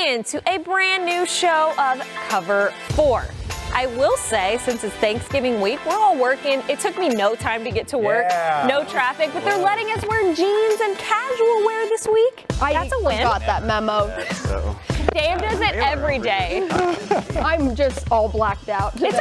into a brand new show of Cover 4. I will say, since it's Thanksgiving week, we're all working. It took me no time to get to work, no traffic, but they're letting us wear jeans and casual wear this week. That's a win. I got that memo. Dave does it every day. I'm just all blacked out today. It's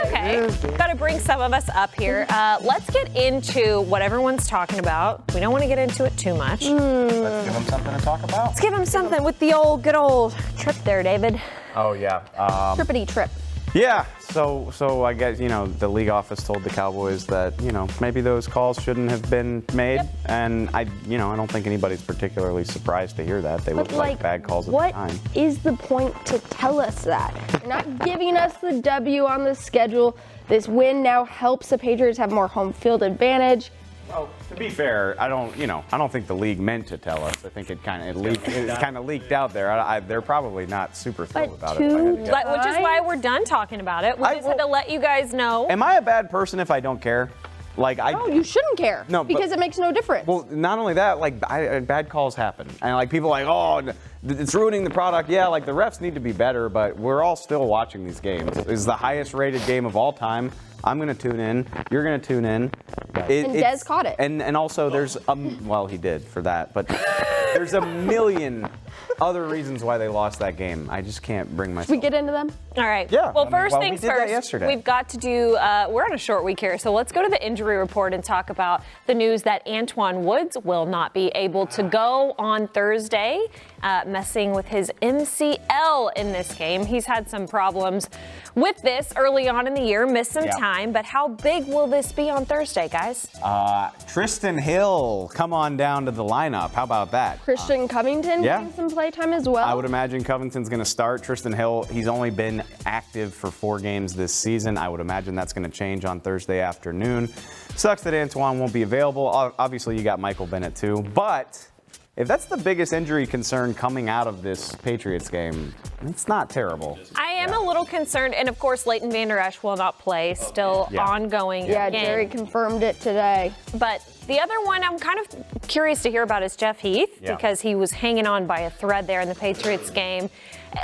okay. Got to bring some of us up here. Let's get into what everyone's talking about. We don't want to get into it too much. Let's give them something to talk about. Let's give them something with the good old trip there, David. Oh, yeah. Trippity trip. Yeah, so I guess, the league office told the Cowboys that, maybe those calls shouldn't have been made. Yep. And I don't think anybody's particularly surprised to hear that. They look like bad calls at the time. What is the point to tell us that? You're not giving us the W on the schedule. This win now helps the Patriots have more home field advantage. Well, to be fair, I don't think the league meant to tell us. I think it kind of leaked out there. They're probably not super thrilled about it. Which is why we're done talking about it. We just had to let you guys know. Am I a bad person if I don't care? No, you shouldn't care. No, because it makes no difference. Well, not only that, bad calls happen, and people are like, oh, it's ruining the product. Yeah, the refs need to be better, but we're all still watching these games. This is the highest rated game of all time. I'm going to tune in. You're going to tune in. And Dez caught it. And also there's, he did for that, but there's a million other reasons why they lost that game. I just can't bring myself. Should we get into them? All right. Yeah. Well, first things we did that first, yesterday. we've got to do, we're on a short week here, so let's go to the injury report and talk about the news that Antoine Woods will not be able to go on Thursday, messing with his MCL in this game. He's had some problems with this early on in the year, missed some time, but how big will this be on Thursday, guys? Tristan Hill, come on down to the lineup. How about that? Christian Covington getting some playtime as well. I would imagine Covington's going to start. Tristan Hill, he's only been active for 4 games this season. I would imagine that's going to change on Thursday afternoon. Sucks that Antoine won't be available. Obviously, you got Michael Bennett too. But if that's the biggest injury concern coming out of this Patriots game, it's not terrible. I am a little concerned, and of course, Leighton Vander Esch will not play. Still ongoing. Yeah, game. Jerry confirmed it today. But the other one I'm kind of curious to hear about is Jeff Heath, because he was hanging on by a thread there in the Patriots game.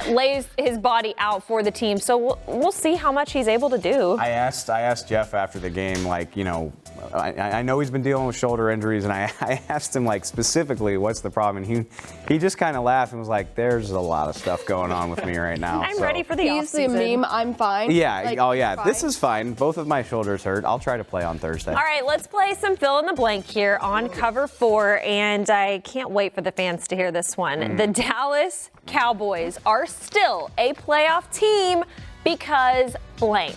Lays his body out for the team, so we'll see how much he's able to do. I asked Jeff after the game, I know he's been dealing with shoulder injuries, and I asked him specifically what's the problem, and he just kind of laughed and was like, "There's a lot of stuff going on with me right now." I'm ready for the offseason. He's the meme. I'm fine. Yeah. This is fine. Both of my shoulders hurt. I'll try to play on Thursday. All right, let's play some fill in the blank here on Cover 4, and I can't wait for the fans to hear this one. The Dallas Cowboys are still a playoff team because blank.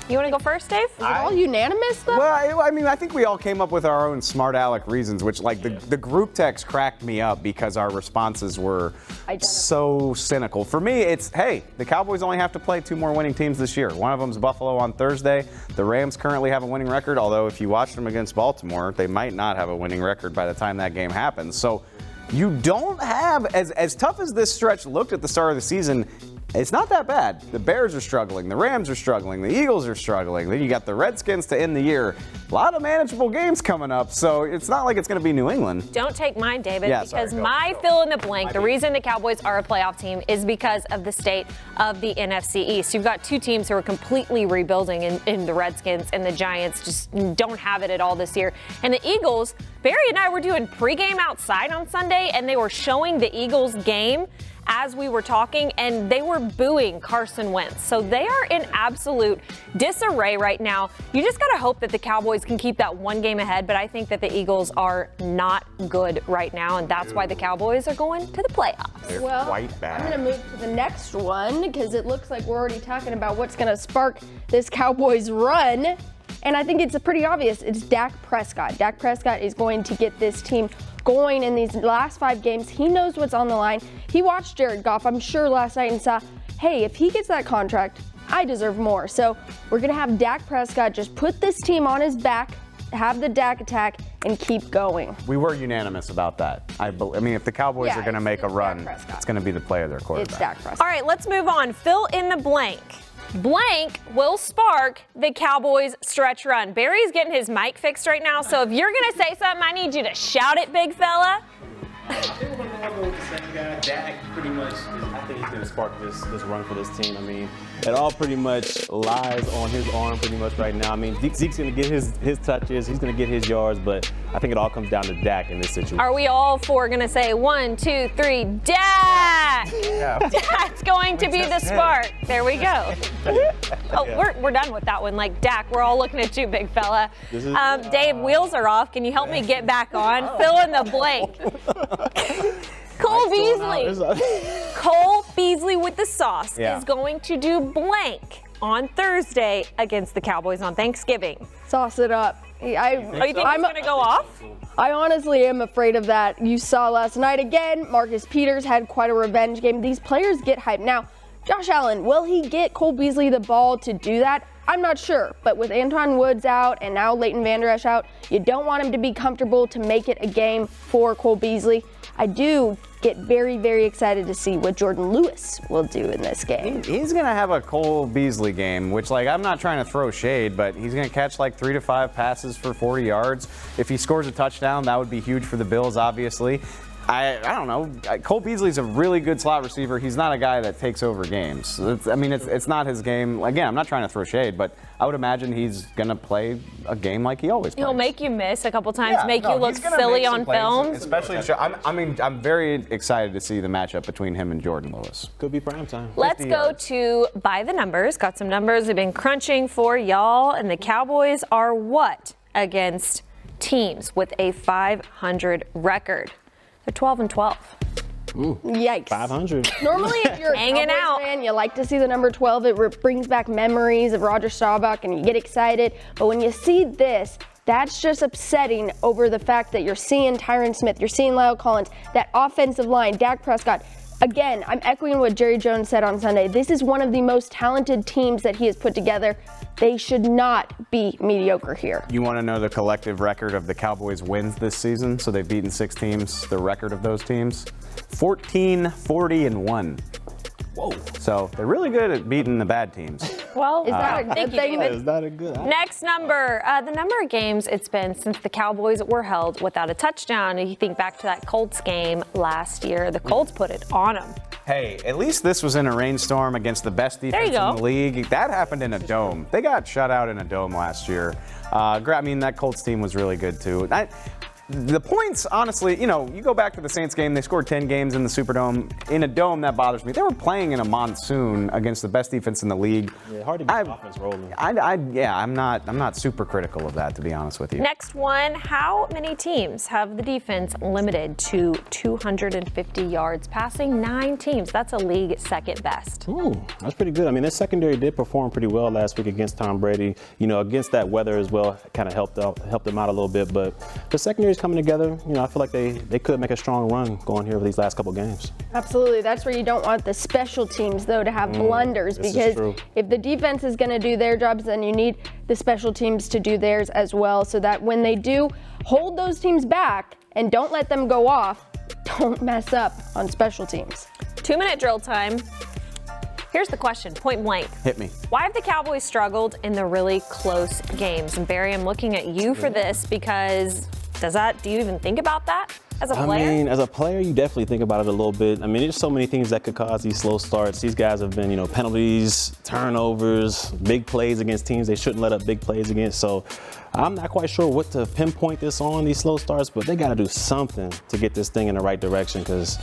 You want to go first, Dave? Is it all unanimous, though? Well, I think we all came up with our own smart aleck reasons, which, the group text cracked me up because our responses were so cynical. For me, it's, hey, the Cowboys only have to play 2 more winning teams this year. One of them's Buffalo on Thursday. The Rams currently have a winning record, although if you watched them against Baltimore, they might not have a winning record by the time that game happens. So you don't have, as tough as this stretch looked at the start of the season, it's not that bad. The Bears are struggling. The Rams are struggling. The Eagles are struggling. Then you got the Redskins to end the year. A lot of manageable games coming up, so it's not like it's going to be New England. Don't take mine, David, because my fill in the blank, the reason the Cowboys are a playoff team is because of the state of the NFC East. You've got 2 teams who are completely rebuilding in the Redskins, and the Giants just don't have it at all this year. And the Eagles, Barry and I were doing pregame outside on Sunday, and they were showing the Eagles game as we were talking, and they were booing Carson Wentz. So they are in absolute disarray right now. You just got to hope that the Cowboys can keep that 1 game ahead, but I think that the Eagles are not good right now, and that's why the Cowboys are going to the playoffs. They're quite bad. I'm going to move to the next one because it looks like we're already talking about what's going to spark this Cowboys run, and I think it's pretty obvious. It's Dak Prescott. Dak Prescott is going to get this team going in these last 5 games. He knows what's on the line. He watched Jared Goff, I'm sure, last night and saw, hey, if he gets that contract, I deserve more. So we're going to have Dak Prescott just put this team on his back, have the Dak attack, and keep going. We were unanimous about that. I mean, if the Cowboys are going to make a run, it's going to be the play of their quarterback. It's Dak Prescott. All right, let's move on. Fill in the blank. Blank will spark the Cowboys stretch run. Barry's getting his mic fixed right now, so if you're going to say something, I need you to shout it, big fella. I think we're going to go with the same guy. Dak pretty much, I think he's going to spark this run for this team. I mean, it all pretty much lies on his arm pretty much right now. I mean, Zeke's going to get his touches. He's going to get his yards, but I think it all comes down to Dak in this situation. Are we all four going to say 1, 2, 3, Dak? Yeah. Dak's going to be the spark. There we go. We're done with that one. Like, Dak, we're all looking at you, big fella. Dave, wheels are off. Can you help me get back on? Fill in the blank. Cole Beasley with the sauce is going to do blank on Thursday against the Cowboys on Thanksgiving. Sauce it up. You think he's going to go off? I honestly am afraid of that. You saw last night again, Marcus Peters had quite a revenge game. These players get hyped. Now, Josh Allen, will he get Cole Beasley the ball to do that? I'm not sure, but with Anton Woods out and now Leighton Vander Esch out, you don't want him to be comfortable to make it a game for Cole Beasley. I do get very, very excited to see what Jordan Lewis will do in this game. He's going to have a Cole Beasley game, which, like, I'm not trying to throw shade, but he's going to catch like 3 to 5 passes for 40 yards. If he scores a touchdown, that would be huge for the Bills, obviously. I don't know. Cole Beasley's a really good slot receiver. He's not a guy that takes over games. It's not his game. Again, I'm not trying to throw shade, but I would imagine he's going to play a game like he always plays. He'll make you miss a couple times, make you look silly on film. Especially, I'm very excited to see the matchup between him and Jordan Lewis. Could be prime time. Let's go to by the numbers. Got some numbers we've been crunching for y'all, and the Cowboys are what against teams with a 500 record? They're 12-12. Ooh, yikes. 500. Normally, if you're a Hanging Cowboys out. fan, you like to see the number 12. It brings back memories of Roger Staubach, and you get excited. But when you see this, that's just upsetting over the fact that you're seeing Tyron Smith, you're seeing Lyle Collins, that offensive line, Dak Prescott. Again, I'm echoing what Jerry Jones said on Sunday. This is one of the most talented teams that he has put together. They should not be mediocre here. You want to know the collective record of the Cowboys' wins this season? So they've beaten 6 teams. The record of those teams? 14, 40, and 1. Whoa. So they're really good at beating the bad teams. Well, is that a good thing? Is that a good? Next number, the number of games it's been since the Cowboys were held without a touchdown. If you think back to that Colts game last year, the Colts put it on them. Hey, at least this was in a rainstorm against the best defense in the league. That happened in a dome. They got shut out in a dome last year. That Colts team was really good too. The points, honestly, you go back to the Saints game, they scored 10 games in the Superdome. In a dome, that bothers me. They were playing in a monsoon against the best defense in the league. Yeah, hard to get the offense rolling. I'm not super critical of that, to be honest with you. Next one, how many teams have the defense limited to 250 yards passing? 9 teams. That's a league second best. Ooh, that's pretty good. I mean, their secondary did perform pretty well last week against Tom Brady. Against that weather as well, kind of helped them out a little bit. But the secondary coming together, I feel like they could make a strong run going here over these last couple games. Absolutely. That's where you don't want the special teams, though, to have blunders, because if the defense is going to do their jobs, then you need the special teams to do theirs as well, so that when they do hold those teams back and don't let them go off, don't mess up on special teams. 2-minute drill time. Here's the question, point blank. Hit me. Why have the Cowboys struggled in the really close games? And Barry, I'm looking at you for this because do you even think about that as a player? I mean, as a player, you definitely think about it a little bit. I mean, there's so many things that could cause these slow starts. These guys have been, penalties, turnovers, big plays against teams they shouldn't let up big plays against. So I'm not quite sure what to pinpoint this on, these slow starts, but they got to do something to get this thing in the right direction, because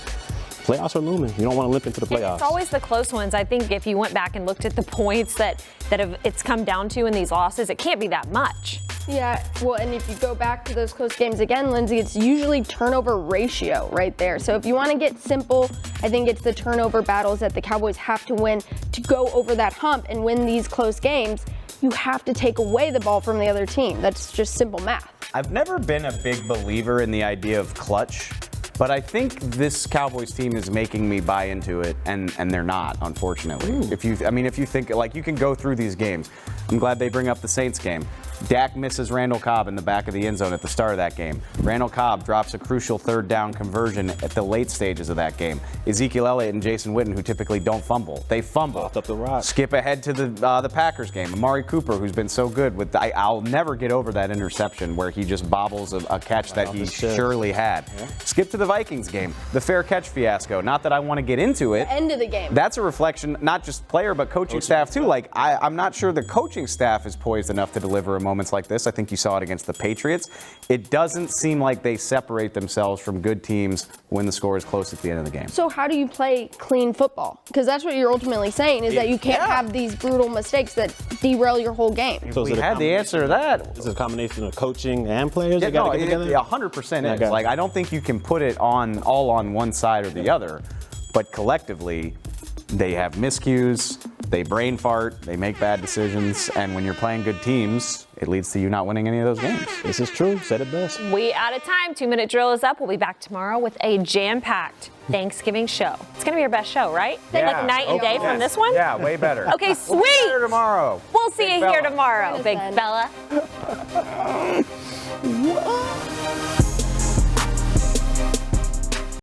playoffs are looming. You don't want to limp into the playoffs. It's always the close ones. I think if you went back and looked at the points that it's come down to in these losses, it can't be that much. Yeah, well, and if you go back to those close games again, Lindsay, it's usually turnover ratio right there. So if you want to get simple, I think it's the turnover battles that the Cowboys have to win to go over that hump and win these close games. You have to take away the ball from the other team. That's just simple math. I've never been a big believer in the idea of clutch, but I think this Cowboys team is making me buy into it, and they're not, unfortunately. If you think, like, you can go through these games. I'm glad they bring up the Saints game. Dak misses Randall Cobb in the back of the end zone at the start of that game. Randall Cobb drops a crucial third down conversion at the late stages of that game. Ezekiel Elliott and Jason Witten, who typically don't fumble, they fumble. Up the rock. Skip ahead to the Packers game. Amari Cooper, who's been so good with, I'll never get over that interception where he just bobbles a catch that he surely had. Yeah. Skip to the Vikings game, the fair catch fiasco. Not that I want to get into it. End of the game. That's a reflection, not just player, but coaching staff too. Like, I'm not sure the coaching staff is poised enough to deliver in moments like this. I think you saw it against the Patriots. It doesn't seem like they separate themselves from good teams when the score is close at the end of the game. So how do you play clean football? Because that's what you're ultimately saying, is that you can't have these brutal mistakes that derail your whole game. So we had the answer to that. Is it a combination of coaching and players? Yeah, no, 100% is. Like, I don't think you can put it all on one side or the other, but collectively, they have miscues, they brain fart, they make bad decisions, and when you're playing good teams, it leads to you not winning any of those games. This is true. Said it best. We out of time. 2-minute drill is up. We'll be back tomorrow with a jam-packed Thanksgiving show. It's going to be our best show, right? Yeah. Like night and day from this one? Yeah, way better. Okay, sweet. We'll see you tomorrow. We'll see you here tomorrow, Join us big then. fella.